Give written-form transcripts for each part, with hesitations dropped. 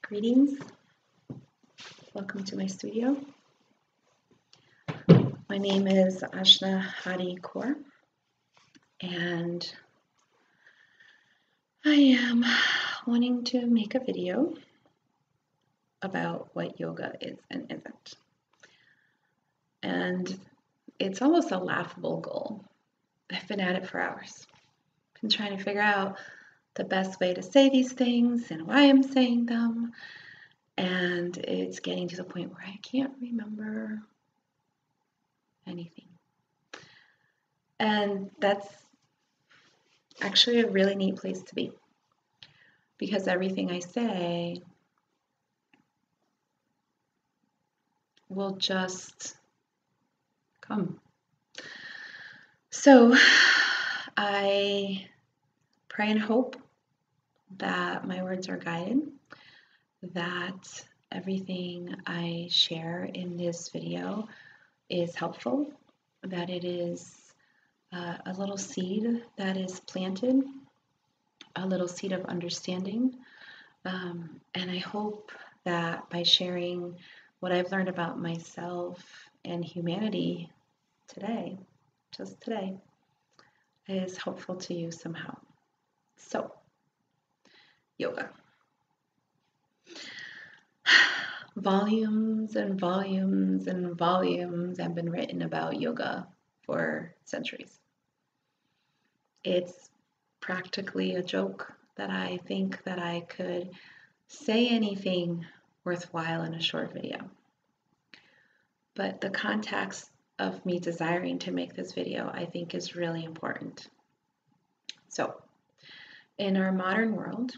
Greetings. Welcome to my studio. My name is Ashna Hadi Kaur, and I am wanting to make a video about what yoga is and isn't. And it's almost a laughable goal. I've been at it for hours. Been trying to figure out the best way to say these things and why I'm saying them. And it's getting to the point where I can't remember anything. And that's actually a really neat place to be, because everything I say will just come. So I pray and hope that my words are guided, that everything I share in this video is helpful, that it is a little seed that is planted, a little seed of understanding, and I hope that by sharing what I've learned about myself and humanity today, just today, is helpful to you somehow. So, yoga. Volumes and volumes and volumes have been written about yoga for centuries. It's practically a joke that I think that I could say anything worthwhile in a short video. But the context of me desiring to make this video, I think, is really important. So, in our modern world,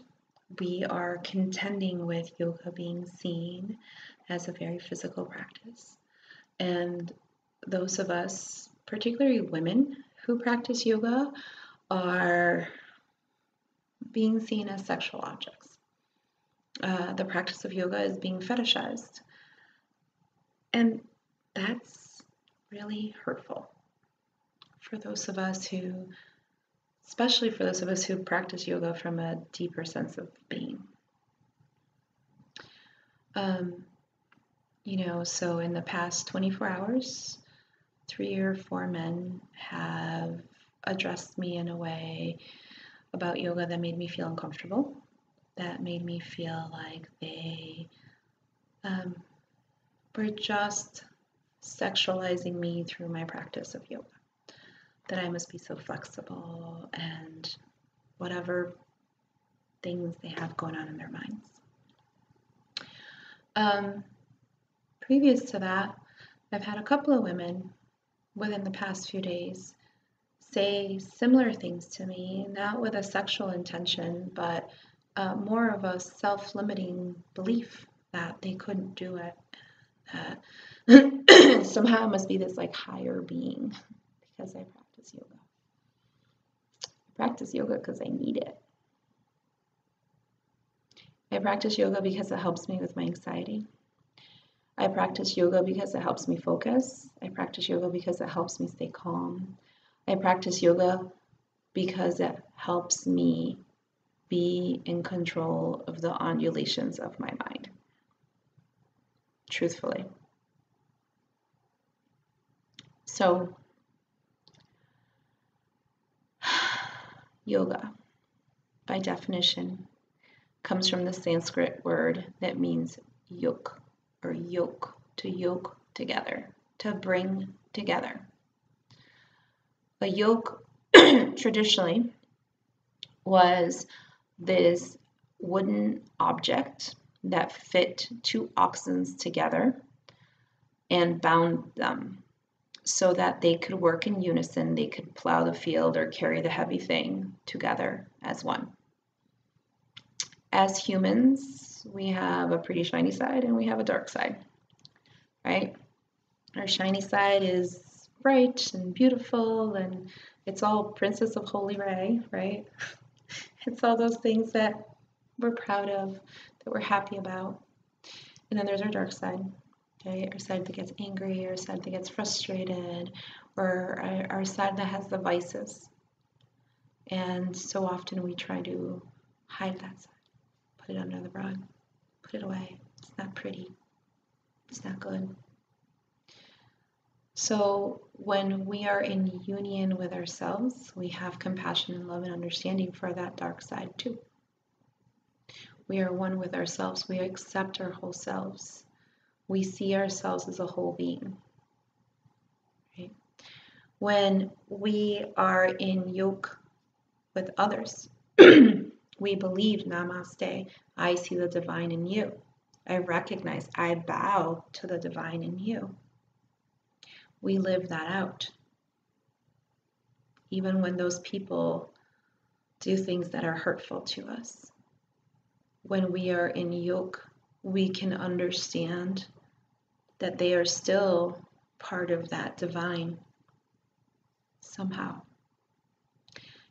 we are contending with yoga being seen as a very physical practice. And those of us, particularly women who practice yoga, are being seen as sexual objects. The practice of yoga is being fetishized. And that's really hurtful for those of us who, especially for those of us who practice yoga from a deeper sense of being. So in the past 24 hours, 3 or 4 men have addressed me in a way about yoga that made me feel uncomfortable, that made me feel like they were just sexualizing me through my practice of yoga, that I must be so flexible and whatever things they have going on in their minds. Previous to that, I've had a couple of women within the past few days say similar things to me, not with a sexual intention, but more of a self-limiting belief that they couldn't do it. Somehow it must be this like higher being because I practice yoga. I practice yoga because I need it. I practice yoga because it helps me with my anxiety. I practice yoga because it helps me focus. I practice yoga because it helps me stay calm. I practice yoga because it helps me be in control of the undulations of my mind. Truthfully. So, yoga, by definition, comes from the Sanskrit word that means yoke, or yoke, to yoke together, to bring together. A yoke traditionally was this wooden object that fit 2 oxen together and bound them so that they could work in unison. They could plow the field or carry the heavy thing together as one. As humans, we have a pretty shiny side and we have a dark side, right? Our shiny side is bright and beautiful, and it's all Princess of Holy Ray, right? It's all those things that we're proud of, that we're happy about. And then there's our dark side, okay? Our side that gets angry, our side that gets frustrated, or our side that has the vices. And so often we try to hide that side, put it under the rug. Put it away. It's not pretty. It's not good. So when we are in union with ourselves, we have compassion and love and understanding for that dark side too. We are one with ourselves. We accept our whole selves. We see ourselves as a whole being. Right? When we are in yoke with others, we believe, namaste, I see the divine in you. I recognize, I bow to the divine in you. We live that out. Even when those people do things that are hurtful to us. When we are in yoke, we can understand that they are still part of that divine somehow.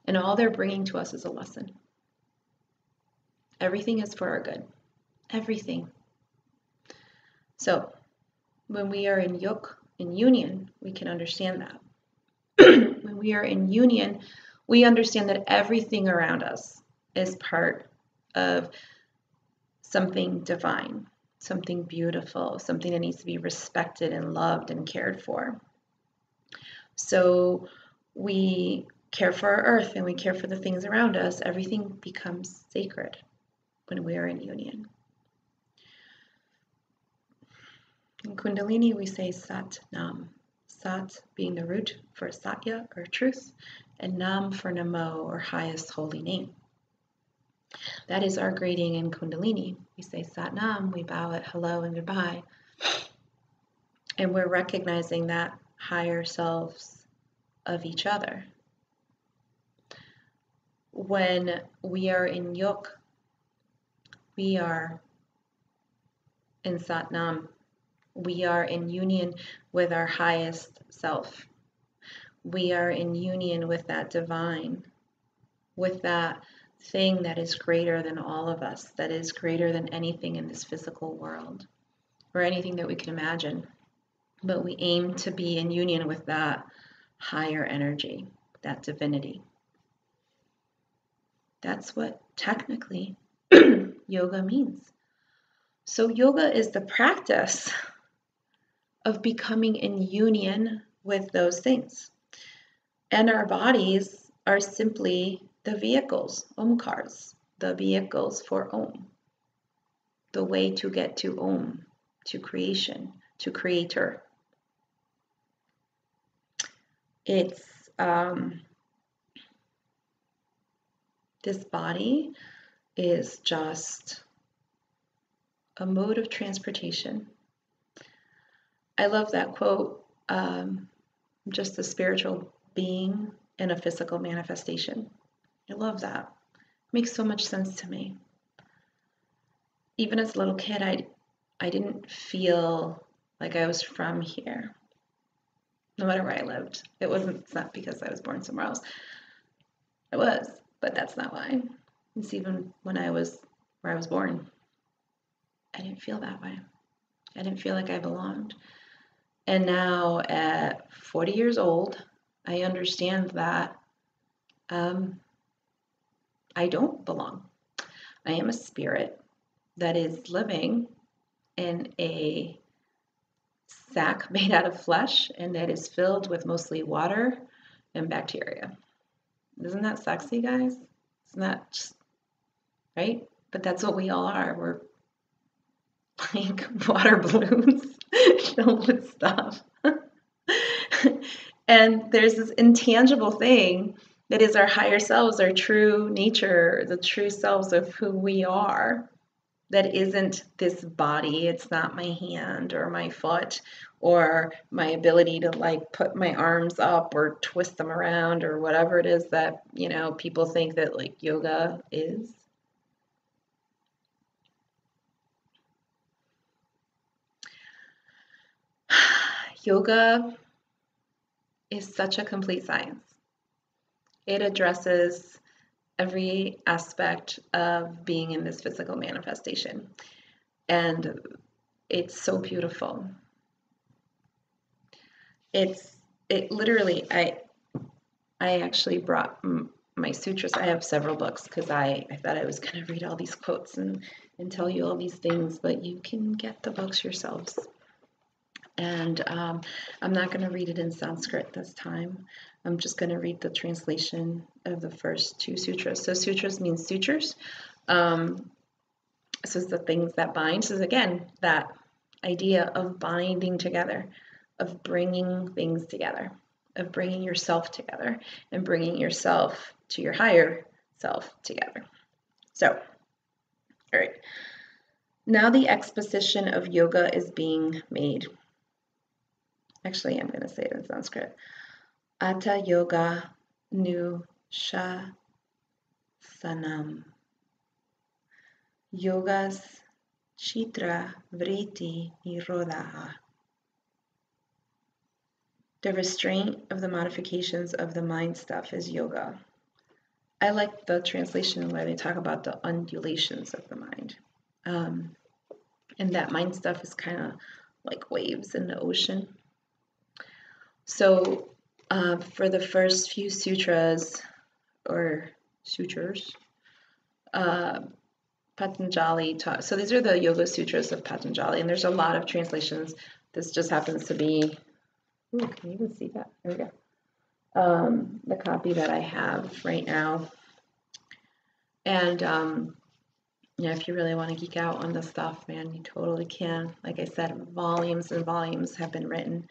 And all they're bringing to us is a lesson. Everything is for our good. Everything. So when we are in yoke, in union, we can understand that. When we are in union, we understand that everything around us is part of something divine, something beautiful, something that needs to be respected and loved and cared for. So we care for our earth and we care for the things around us. Everything becomes sacred when we are in union. In Kundalini, we say Sat Nam. Sat being the root for Satya, or truth, and Nam for Namo, or highest holy name. That is our greeting in Kundalini. We say Sat Nam, we bow at hello and goodbye. And we're recognizing that higher selves of each other. When we are in yoke, we are in Sat Nam. We are in union with our highest self. We are in union with that divine, with that thing that is greater than all of us, that is greater than anything in this physical world, or anything that we can imagine. But we aim to be in union with that higher energy, that divinity. That's what technically yoga means. So yoga is the practice of becoming in union with those things. And our bodies are simply the vehicles, omkars, the vehicles for Om, the way to get to Om, to creation, to creator. It's this body is just a mode of transportation. I love that quote, just a spiritual being in a physical manifestation. I love that. It makes so much sense to me. Even as a little kid, I didn't feel like I was from here, no matter where I lived. It's not because I was born somewhere else. I was, but that's not why. It's even when I was where I was born, I didn't feel that way. I didn't feel like I belonged. And now at 40 years old, I understand that I don't belong. I am a spirit that is living in a sack made out of flesh and that is filled with mostly water and bacteria. Isn't that sexy, guys? It's not just, right? But that's what we all are. We're like water balloons filled with stuff. And there's this intangible thing that is our higher selves, our true nature, the true selves of who we are. That isn't this body. It's not my hand or my foot or my ability to like put my arms up or twist them around or whatever it is that, people think that like yoga is. Yoga is such a complete science. It addresses every aspect of being in this physical manifestation. And it's so beautiful. It literally, I actually brought my sutras. I have several books because I thought I was going to read all these quotes and tell you all these things, but you can get the books yourselves. And I'm not going to read it in Sanskrit this time. I'm just going to read the translation of the first 2 sutras. So sutras means sutures. This is the things that bind. So again, that idea of binding together, of bringing things together, of bringing yourself together and bringing yourself to your higher self together. So, all right. Now the exposition of yoga is being made. Actually, I'm going to say it in Sanskrit. Ata yoga nu sha sanam. Yogas chitra vriti nirodha. The restraint of the modifications of the mind stuff is yoga. I like the translation where they talk about the undulations of the mind. And that mind stuff is kind of like waves in the ocean. So for the first few sutras, or sutras, Patanjali taught. So these are the Yoga Sutras of Patanjali, and there's a lot of translations. This just happens to be, ooh, can you even see that? There we go. The copy that I have right now. And yeah, if you really want to geek out on this stuff, man, you totally can. Like I said, volumes and volumes have been written.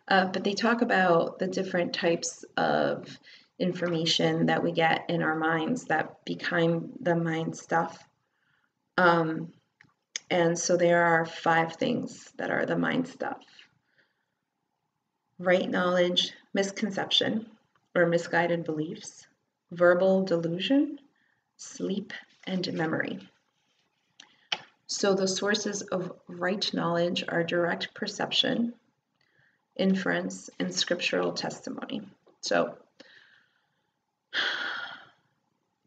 But they talk about the different types of information that we get in our minds that become the mind stuff. And so there are 5 things that are the mind stuff. Right knowledge, misconception or misguided beliefs, verbal delusion, sleep, and memory. So the sources of right knowledge are direct perception, inference, and scriptural testimony. So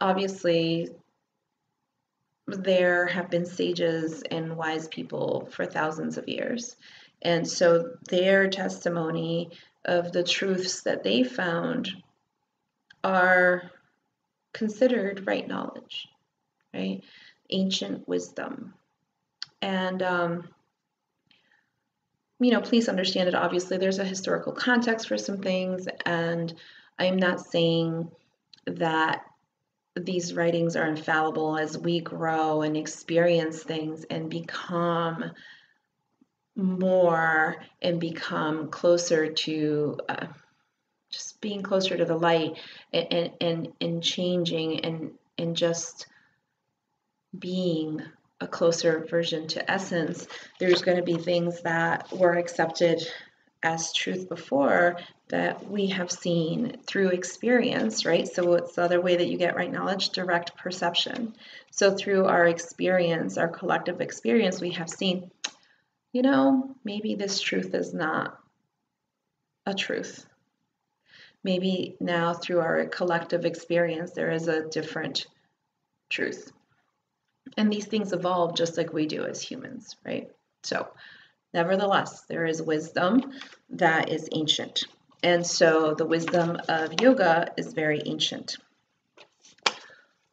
obviously there have been sages and wise people for thousands of years. And so their testimony of the truths that they found are considered right knowledge, right? Ancient wisdom. And, please understand it. Obviously, there's a historical context for some things, and I'm not saying that these writings are infallible. As we grow and experience things and become more and become closer to just being closer to the light and changing and just being a closer version to essence, there's going to be things that were accepted as truth before that we have seen through experience, right? So what's the other way that you get right knowledge? Direct perception. So through our experience, our collective experience, we have seen, maybe this truth is not a truth. Maybe now through our collective experience, there is a different truth. And these things evolve just like we do as humans, right? So nevertheless, there is wisdom that is ancient. And so the wisdom of yoga is very ancient.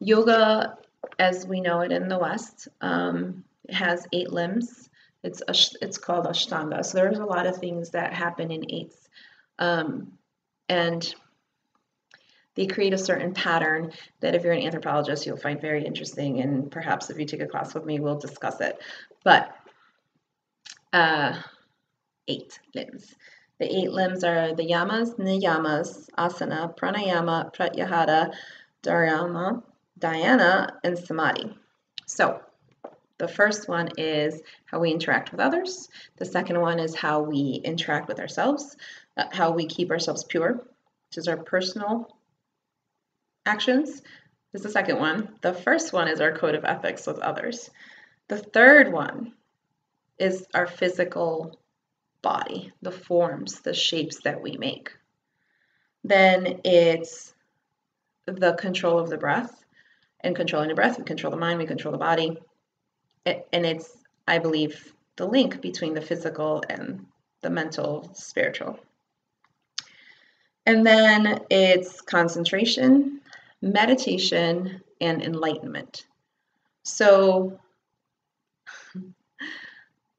Yoga, as we know it in the West, has 8 limbs. It's called Ashtanga. So there's a lot of things that happen in 8s. And they create a certain pattern that if you're an anthropologist, you'll find very interesting. And perhaps if you take a class with me, we'll discuss it. But 8 limbs. The 8 limbs are the yamas, niyamas, asana, pranayama, pratyahara, dhyana, and samadhi. So the first one is how we interact with others. The second one is how we interact with ourselves, how we keep ourselves pure, which is our personal actions. This is the second one. The first one is our code of ethics with others. The third one is our physical body, the forms, the shapes that we make. Then it's the control of the breath. And controlling the breath, we control the mind, we control the body. And it's, I believe, the link between the physical and the mental, spiritual. And then it's concentration, meditation, and enlightenment. So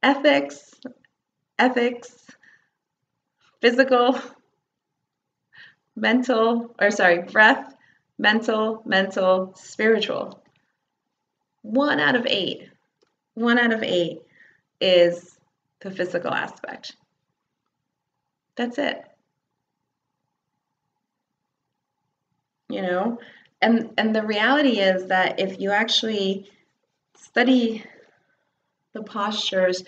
ethics, physical, breath, mental, spiritual. 1 out of 8. 1 out of 8 is the physical aspect. That's it. And the reality is that if you actually study the postures,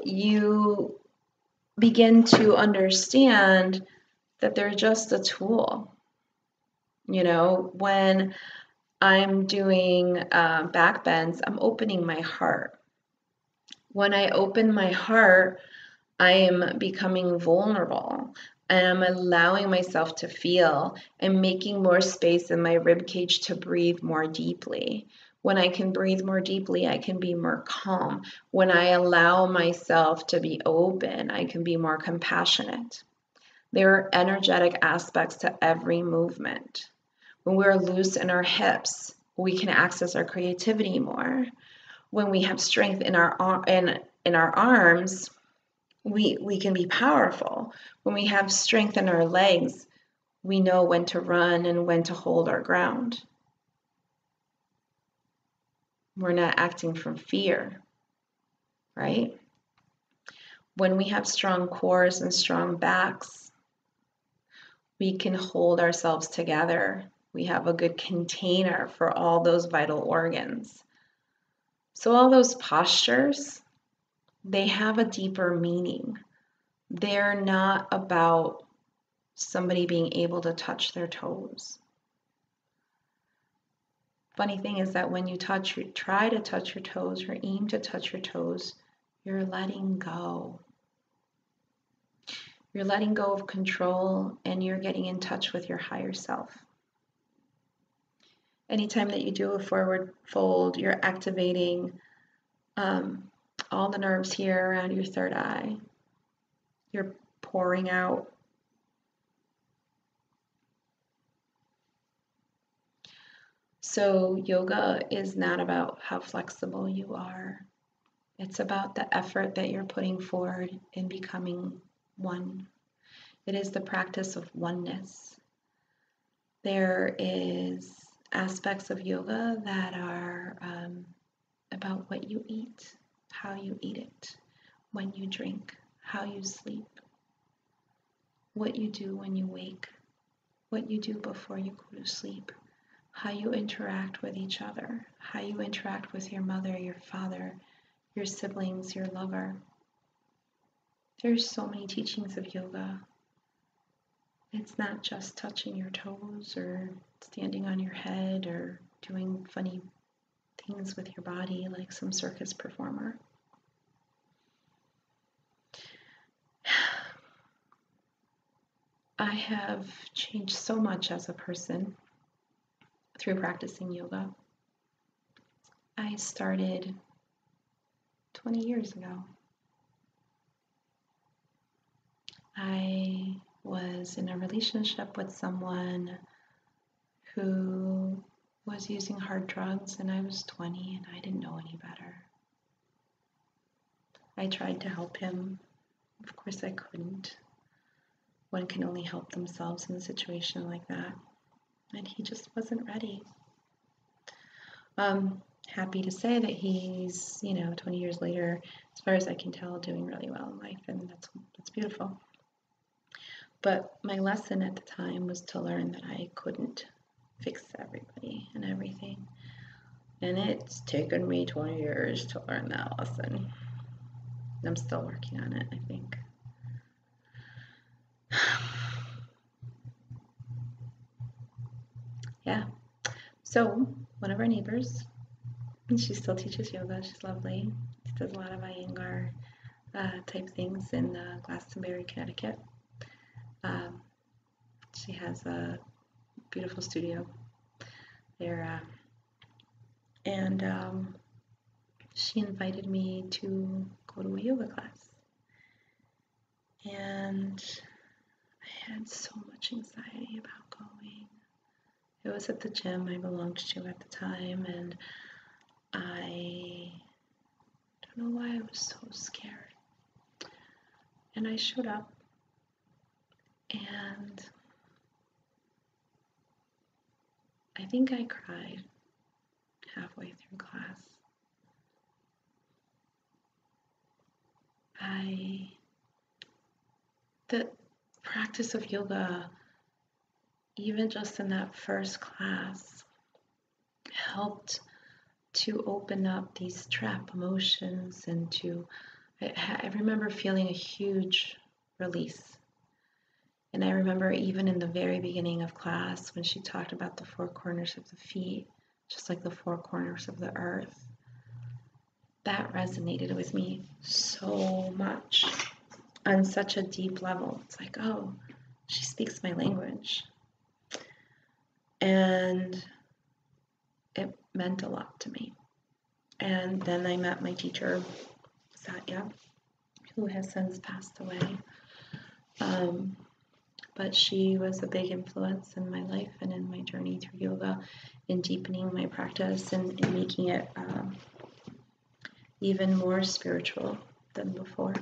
you begin to understand that they're just a tool. When I'm doing back bends, I'm opening my heart. When I open my heart, I am becoming vulnerable, and I'm allowing myself to feel and making more space in my rib cage to breathe more deeply. When I can breathe more deeply, I can be more calm. When I allow myself to be open, I can be more compassionate. There are energetic aspects to every movement. When we're loose in our hips, we can access our creativity more. When we have strength in our arms, we can be powerful. When we have strength in our legs, we know when to run and when to hold our ground. We're not acting from fear, right? When we have strong cores and strong backs, we can hold ourselves together. We have a good container for all those vital organs. So all those postures, they have a deeper meaning. They're not about somebody being able to touch their toes. Funny thing is that when you try to touch your toes or aim to touch your toes, you're letting go. You're letting go of control, and you're getting in touch with your higher self. Anytime that you do a forward fold, you're activating all the nerves here around your third eye. You're pouring out. So yoga is not about how flexible you are. It's about the effort that you're putting forward in becoming one. It is the practice of oneness. There is aspects of yoga that are about what you eat, how you eat it, when you drink, how you sleep, what you do when you wake, what you do before you go to sleep, how you interact with each other, how you interact with your mother, your father, your siblings, your lover. There's so many teachings of yoga. It's not just touching your toes or standing on your head or doing funny things with your body like some circus performer. I have changed so much as a person through practicing yoga. I started 20 years ago. I was in a relationship with someone who was using hard drugs, and I was 20 and I didn't know any better. I tried to help him. Of course I couldn't. One can only help themselves in a situation like that. And he just wasn't ready. Happy to say that he's, 20 years later, as far as I can tell, doing really well in life, and that's beautiful. But my lesson at the time was to learn that I couldn't fix everybody and everything. And it's taken me 20 years to learn that lesson. I'm still working on it, I think. Yeah. So, one of our neighbors, and she still teaches yoga. She's lovely. She does a lot of Iyengar type things in Glastonbury, Connecticut. She has a beautiful studio there, and she invited me to go to a yoga class. And I had so much anxiety about going. It was at the gym I belonged to at the time, and I don't know why I was so scared. And I showed up, and I think I cried halfway through class. The practice of yoga, even just in that first class, helped to open up these trap emotions and I remember feeling a huge release. And I remember even in the very beginning of class when she talked about the four corners of the feet, just like the four corners of the earth, that resonated with me so much on such a deep level. It's like, oh, she speaks my language. And it meant a lot to me. And then I met my teacher, Satya, who has since passed away. But she was a big influence in my life and in my journey through yoga, in deepening my practice and in making it even more spiritual than before.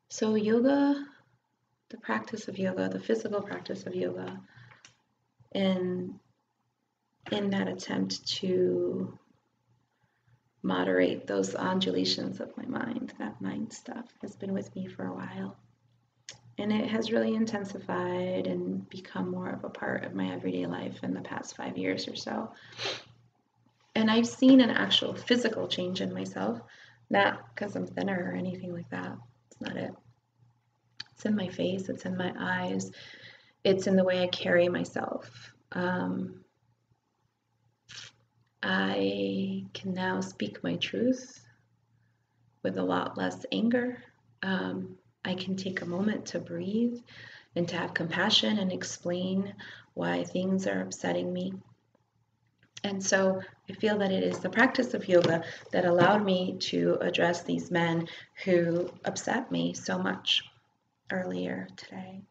So yoga, the practice of yoga, the physical practice of yoga, in that attempt to moderate those undulations of my mind, that mind stuff has been with me for a while. And it has really intensified and become more of a part of my everyday life in the past 5 years or so. And I've seen an actual physical change in myself, not because I'm thinner or anything like that. It's not it. It's in my face, it's in my eyes, it's in the way I carry myself. I can now speak my truth with a lot less anger. I can take a moment to breathe and to have compassion and explain why things are upsetting me. And so I feel that it is the practice of yoga that allowed me to address these men who upset me so much earlier today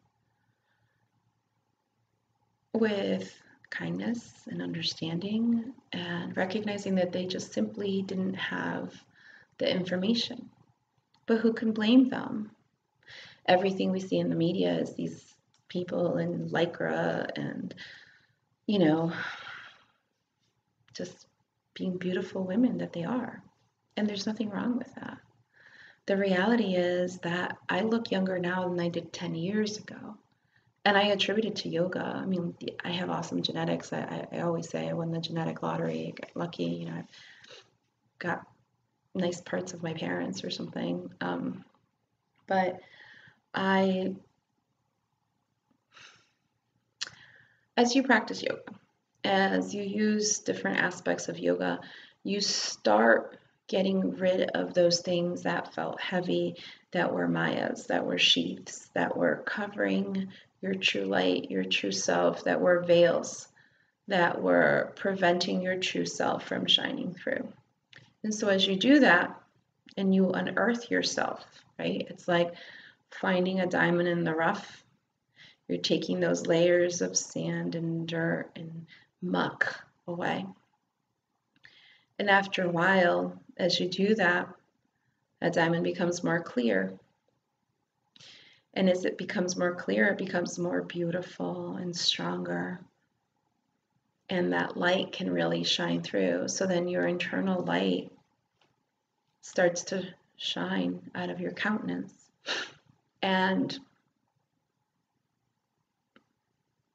with kindness and understanding and recognizing that they just simply didn't have the information. But who can blame them? Everything we see in the media is these people in lycra and, just being beautiful women that they are. And there's nothing wrong with that. The reality is that I look younger now than I did 10 years ago. And I attribute it to yoga. I mean, I have awesome genetics. I always say I won the genetic lottery. I got lucky. I've got nice parts of my parents or something. But as you practice yoga, as you use different aspects of yoga, you start getting rid of those things that felt heavy, that were mayas, that were sheaths, that were covering your true light, your true self, that were veils, that were preventing your true self from shining through. And so as you do that and you unearth yourself, right? It's like finding a diamond in the rough. You're taking those layers of sand and dirt and muck away. And after a while, as you do that, a diamond becomes more clear. And as it becomes more clear, it becomes more beautiful and stronger. And that light can really shine through. So then your internal light starts to shine out of your countenance. And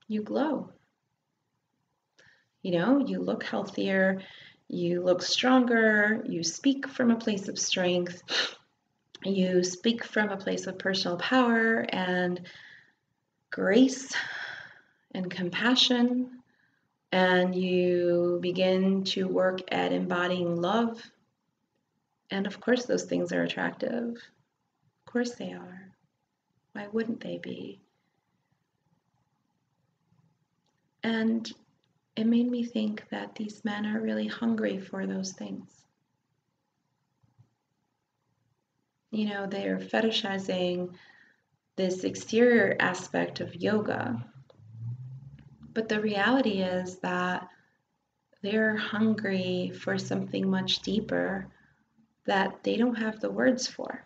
you glow. You look healthier, you look stronger, you speak from a place of strength, you speak from a place of personal power and grace and compassion, and you begin to work at embodying love. And of course those things are attractive. Of course they are. Why wouldn't they be? And it made me think that these men are really hungry for those things. they're fetishizing this exterior aspect of yoga. But the reality is that they're hungry for something much deeper that they don't have the words for.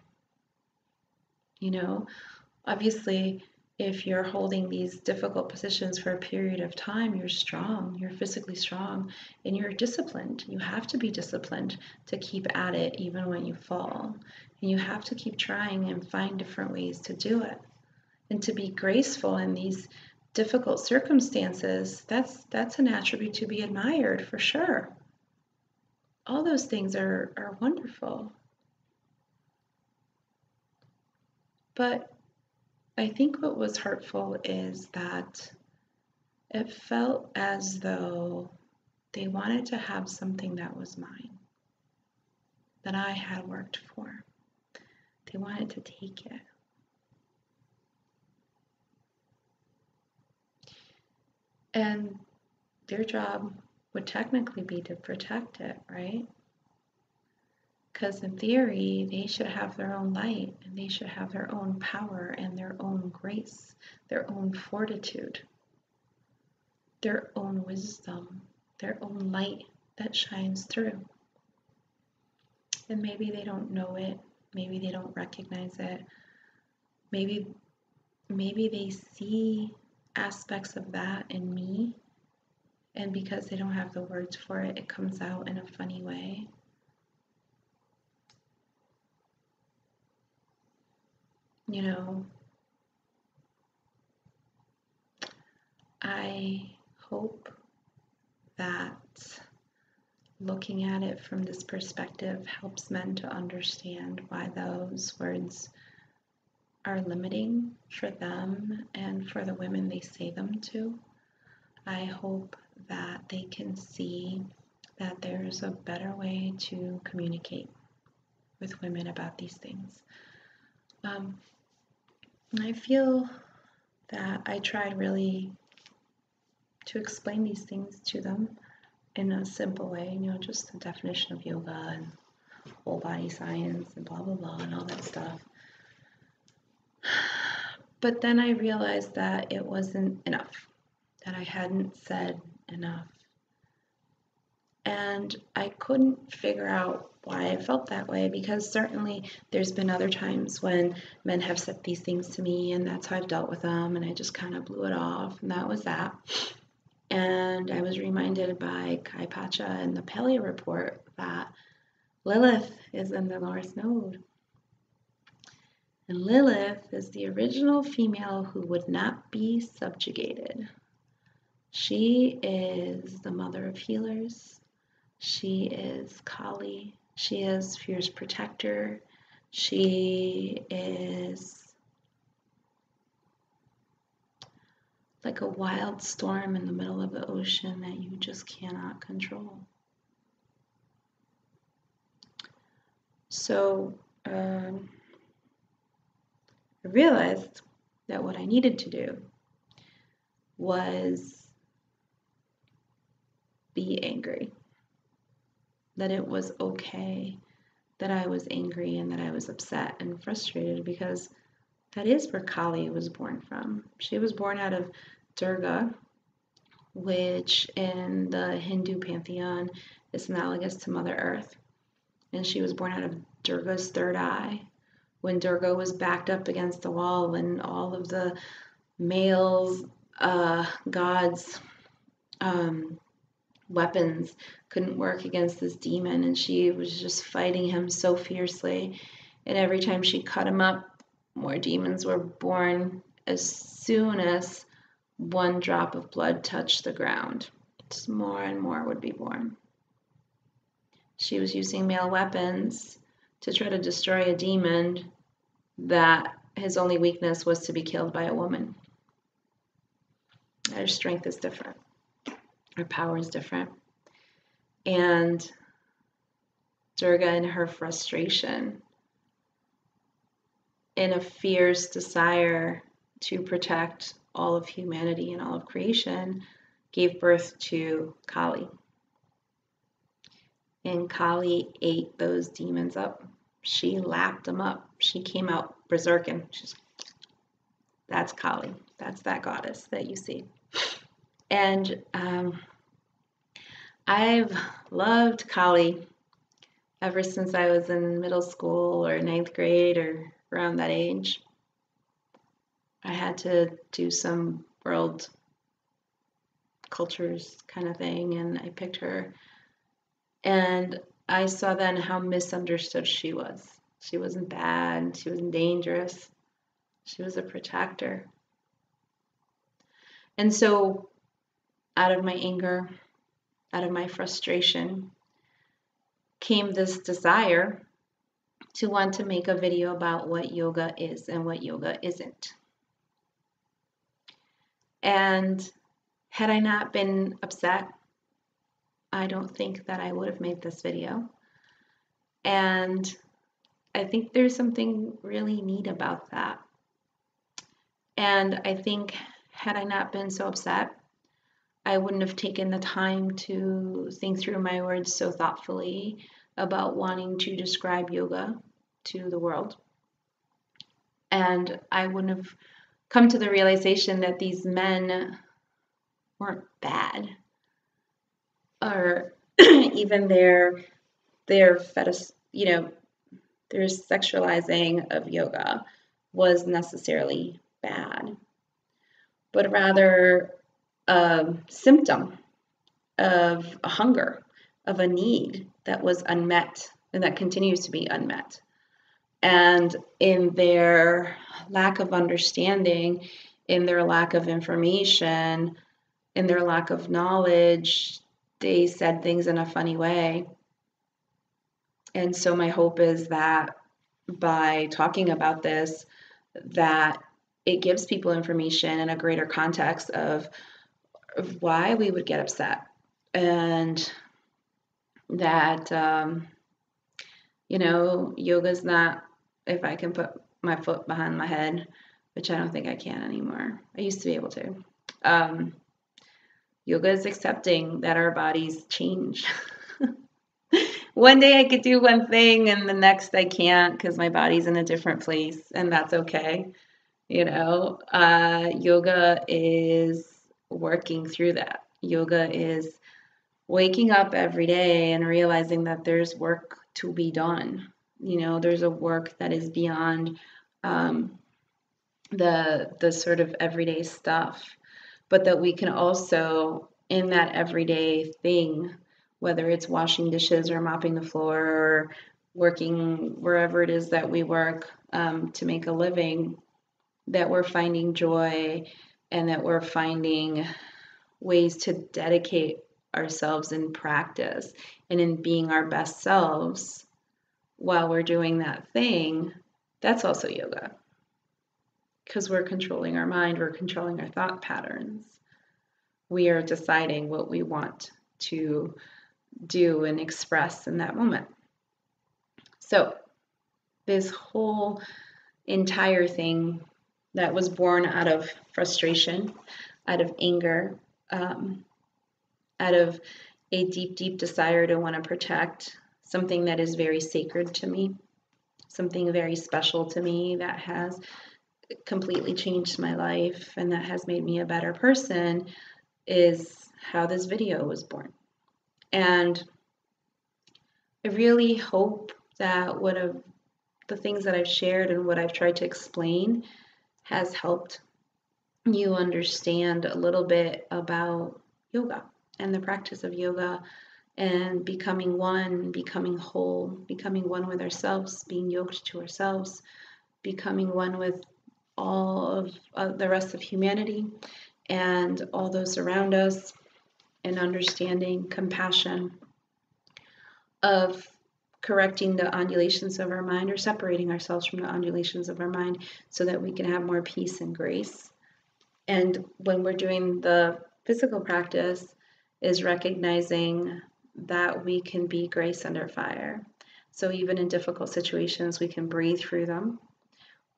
Obviously, if you're holding these difficult positions for a period of time, you're strong, you're physically strong, and you're disciplined. You have to be disciplined to keep at it even when you fall. And you have to keep trying and find different ways to do it. And to be graceful in these difficult circumstances, that's an attribute to be admired for sure. All those things are wonderful. But I think what was hurtful is that it felt as though they wanted to have something that was mine, that I had worked for. They wanted to take it. And their job would technically be to protect it, right? Because in theory, they should have their own light, and they should have their own power and their own grace, their own fortitude, their own wisdom, their own light that shines through. And maybe they don't know it, maybe they don't recognize it, maybe they see aspects of that in me, and because they don't have the words for it, it comes out in a funny way. I hope that looking at it from this perspective helps men to understand why those words are limiting for them and for the women they say them to. I hope that they can see that there's a better way to communicate with women about these things. I feel that I tried really to explain these things to them in a simple way, just the definition of yoga and whole body science and blah, blah, blah, and all that stuff. But then I realized that it wasn't enough, that I hadn't said enough. And I couldn't figure out why I felt that way, because certainly there's been other times when men have said these things to me, and that's how I've dealt with them, and I just kind of blew it off, and that was that. And I was reminded by Kai Pacha in the Paleo report that Lilith is in the North Node. And Lilith is the original female who would not be subjugated. She is the mother of healers. She is Kali. She is fierce protector. She is like a wild storm in the middle of the ocean that you just cannot control. So I realized that what I needed to do was be angry. That it was okay that I was angry and that I was upset and frustrated, because that is where Kali was born from. She was born out of Durga, which in the Hindu pantheon is analogous to Mother Earth. And she was born out of Durga's third eye. When Durga was backed up against the wall, when all of the males, gods, weapons couldn't work against this demon, and she was just fighting him so fiercely. And every time she cut him up, more demons were born as soon as one drop of blood touched the ground. Just more and more would be born. She was using male weapons to try to destroy a demon that his only weakness was to be killed by a woman. Our strength is different. Our power is different. And Durga, in her frustration, in a fierce desire to protect all of humanity and all of creation, gave birth to Kali. And Kali ate those demons up she lapped him up. She came out berserking. That's Kali. That's that goddess that you see. And I've loved Kali ever since I was in middle school or ninth grade or around that age. I had to do some world cultures kind of thing, and I picked her. And I saw then how misunderstood she was. She wasn't bad. She wasn't dangerous. She was a protector. And so out of my anger, out of my frustration, came this desire to want to make a video about what yoga is and what yoga isn't. And had I not been upset, I don't think that I would have made this video. And I think there's something really neat about that. And I think had I not been so upset, I wouldn't have taken the time to think through my words so thoughtfully about wanting to describe yoga to the world. And I wouldn't have come to the realization that these men weren't bad, or even their fetish, their sexualizing of yoga was necessarily bad, but rather a symptom of a hunger, of a need that was unmet and that continues to be unmet. And in their lack of understanding, in their lack of information, in their lack of knowledge, they said things in a funny way. And so my hope is that by talking about this, that it gives people information and a greater context of why we would get upset, and that yoga's not if I can put my foot behind my head, which I don't think I can anymore. I used to be able to. Yoga is accepting that our bodies change. One day I could do one thing and the next I can't because my body's in a different place, and that's okay. Yoga is working through that. Yoga is waking up every day and realizing that there's work to be done. There's a work that is beyond the sort of everyday stuff, but that we can also, in that everyday thing, whether it's washing dishes or mopping the floor or working wherever it is that we work to make a living, that we're finding joy and that we're finding ways to dedicate ourselves in practice and in being our best selves while we're doing that thing. That's also yoga, because we're controlling our mind, we're controlling our thought patterns. We are deciding what we want to do and express in that moment. So this whole entire thing that was born out of frustration, out of anger, out of a deep, deep desire to want to protect something that is very sacred to me, something very special to me that has completely changed my life and that has made me a better person, is how this video was born. And I really hope that the things that I've shared and what I've tried to explain has helped you understand a little bit about yoga and the practice of yoga and becoming one, becoming whole, becoming one with ourselves, being yoked to ourselves, becoming one with all of the rest of humanity and all those around us, and understanding compassion of correcting the undulations of our mind or separating ourselves from the undulations of our mind so that we can have more peace and grace. And when we're doing the physical practice, is recognizing that we can be grace under fire. So even in difficult situations, we can breathe through them.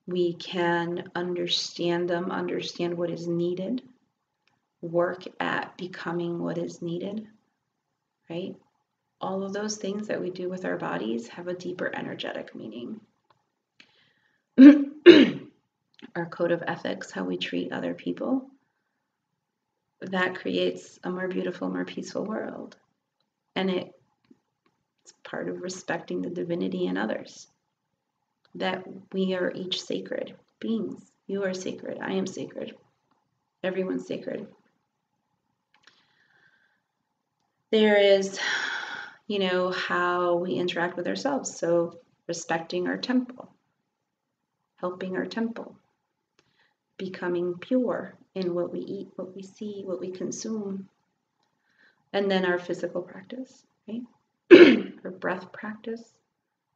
We can understand them, understand what is needed, work at becoming what is needed, right? all of those things that we do with our bodies have a deeper energetic meaning. Our code of ethics, how we treat other people, that creates a more beautiful, more peaceful world. And it's part of respecting the divinity in others, that we are each sacred beings. You are sacred. I am sacred. Everyone's sacred. There is, how we interact with ourselves. So respecting our temple, helping our temple, becoming pure in what we eat, what we see, what we consume. And then our physical practice, right? Our breath practice,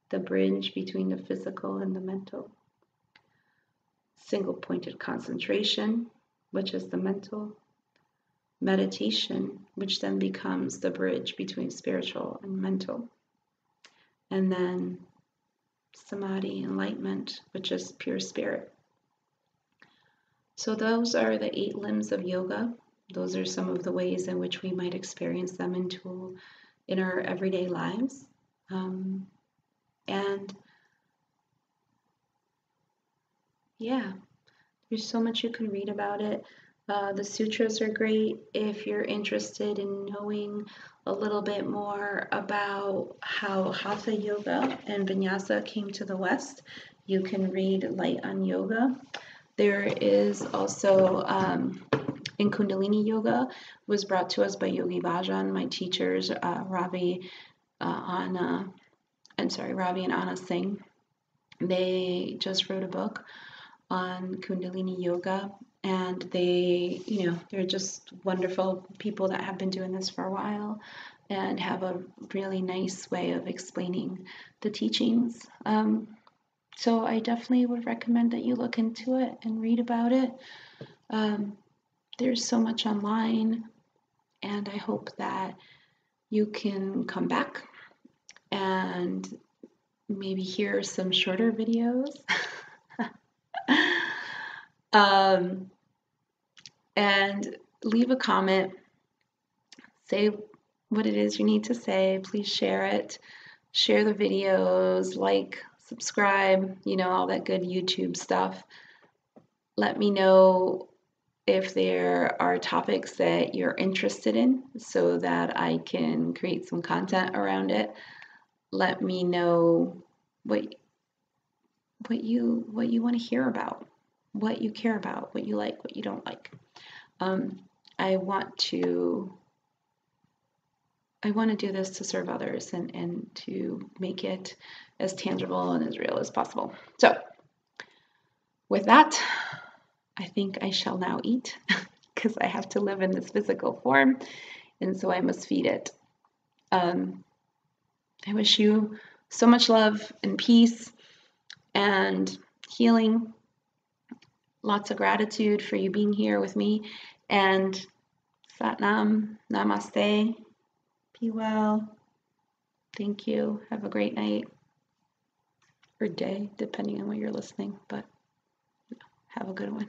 the bridge between the physical and the mental. Single pointed concentration, which is the mental. Meditation, which then becomes the bridge between spiritual and mental. And then samadhi, enlightenment, which is pure spirit. So those are the 8 limbs of yoga. Those are some of the ways in which we might experience them in our everyday lives. And yeah, there's so much you can read about it. The sutras are great if you're interested in knowing a little bit more about how Hatha Yoga and Vinyasa came to the West. You can read Light on Yoga. There is also, in Kundalini Yoga, was brought to us by Yogi Bhajan, my teachers, Ravi and Anna Singh. They just wrote a book on Kundalini Yoga, and they're just wonderful people that have been doing this for a while and have a really nice way of explaining the teachings. So I definitely would recommend that you look into it and read about it. There's so much online, and I hope that you can come back and maybe hear some shorter videos. And leave a comment, say what it is you need to say. Please share it, share the videos, like, subscribe, all that good YouTube stuff. Let me know if there are topics that you're interested in so that I can create some content around it. Let me know what you want to hear about, what you care about, what you like, what you don't like. I want to do this to serve others and to make it as tangible and as real as possible. So with that, I think I shall now eat because I have to live in this physical form, and so I must feed it. I wish you so much love and peace and healing. Lots of gratitude for you being here with me, and Satnam, Namaste, be well, thank you, have a great night, or day, depending on when you're listening, but have a good one.